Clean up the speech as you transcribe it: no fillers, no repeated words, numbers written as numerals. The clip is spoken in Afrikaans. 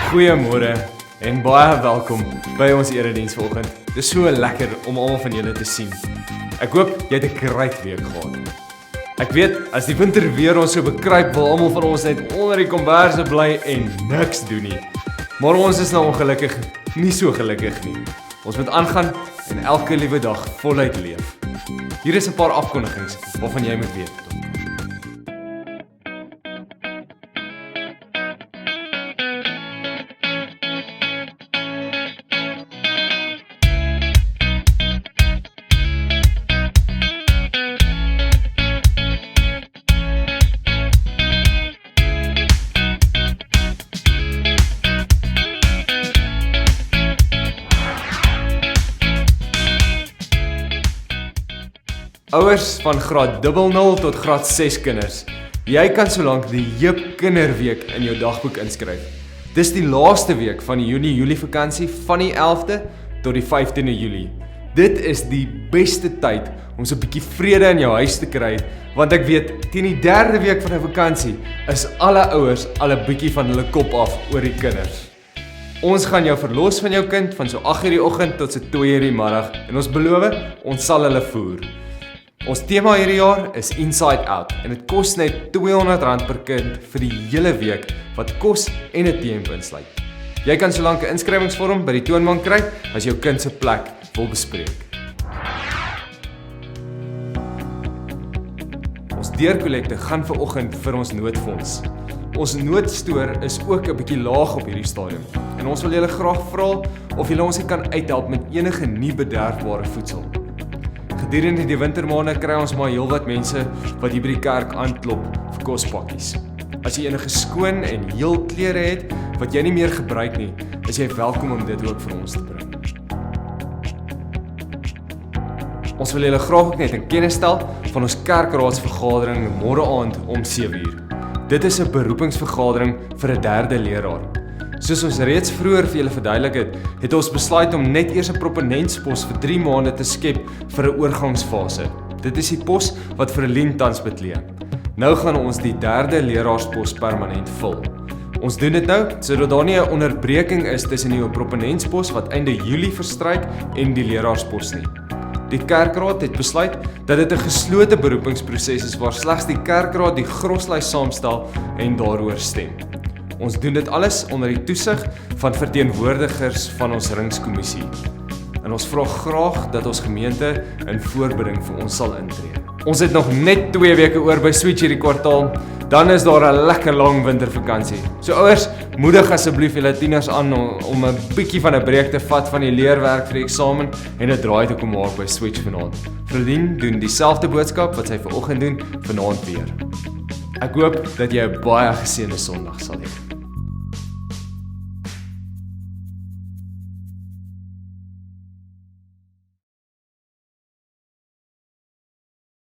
Goeiemôre en baie welkom by ons erediens vanoggend. Dit is so lekker om almal van julle te sien. Ek hoop jy het 'n great week gehad. Ek weet, as die winter weer ons so bekruip, wil almal van ons net onder die komberse bly en niks doen nie. Maar ons is nou ongelukkig nie so gelukkig nie. Ons moet aangaan en elke liewe dag voluit leef. Hier is 'n paar afkondigings waarvan jy moet weet. Ouers van graad 00 tot graad 6 kinders, jy kan solank die Jip Kinderweek in jou dagboek inskryf. Dis die laaste week van die Junie-Julie vakansie van die 11de tot die 15de Julie. Dit is die beste tyd om so 'n bietjie vrede in jou huis te kry, want ek weet, teen die 3de week van 'n vakansie is alle ouers al 'n bietjie van hulle kop af oor die kinders. Ons gaan jou verlos van jou kind van so 8:00 die oggend tot so 2:00 die middag en ons beloof, ons sal hulle voer. Ons tema hierdie jaar is Inside Out en dit kos net R200 per kind vir die hele week wat kos en 'n tempo insluit. Jy kan solank 'n inskrywingsvorm by die toonbank kry as jou kind se plek wil bespreek. Ons deurkollekte gaan vanoggend vir ons noodfonds. Ons noodstoor is ook 'n bietjie laag op hierdie stadium en ons wil julle graag vra of julle ons kan uithelp met enige nie bederfbare voedsel. Gedurende die wintermaande kry ons maar heelwat mense wat hier by die kerk aanklop vir kospakkies. As jy enige skoon en heel klere het wat jy nie meer gebruik nie, is jy welkom om dit ook vir ons te bring. Ons wil julle graag ook net in kennis stel van ons kerkraadsvergadering môre aand om 7:00. Dit is 'n beroepingsvergadering vir 'n 3de leraar. Soos ons reeds vroeër vir julle verduidelik het ons besluit om net eers 'n proponentspos vir 3 maande te skep vir 'n oorgangsfase. Dit is die pos wat Verlien tans beklee. Nou gaan ons die 3de leraarspos permanent vul. Ons doen dit nou sodat daar nie 'n onderbreking is tussen die proponentspos wat einde Julie verstryk en die leraarspos nie. Die kerkraad het besluit dat dit 'n geslote beroepingsproses is waar slegs die kerkraad die groslys saamstel en daaroor stem. Ons doen dit alles onder die toesig van verteenwoordigers van ons ringskommissie. En ons vra graag dat ons gemeente in voorbereiding vir ons sal intree. Ons het nog net 2 weke oor by Switch hierdie kwartaal, dan is daar 'n lekker lang wintervakansie. So ouers, moedig asseblief julle tieners aan om 'n bietjie van 'n breek te vat van die leerwerk vir die eksamen en 'n draai te kom maak by Switch vanaand. Verdien doen dieselfde boodskap wat sy vanoggend doen vanaand weer. Ek hoop dat jy 'n baie geseënde Sondag sal hê.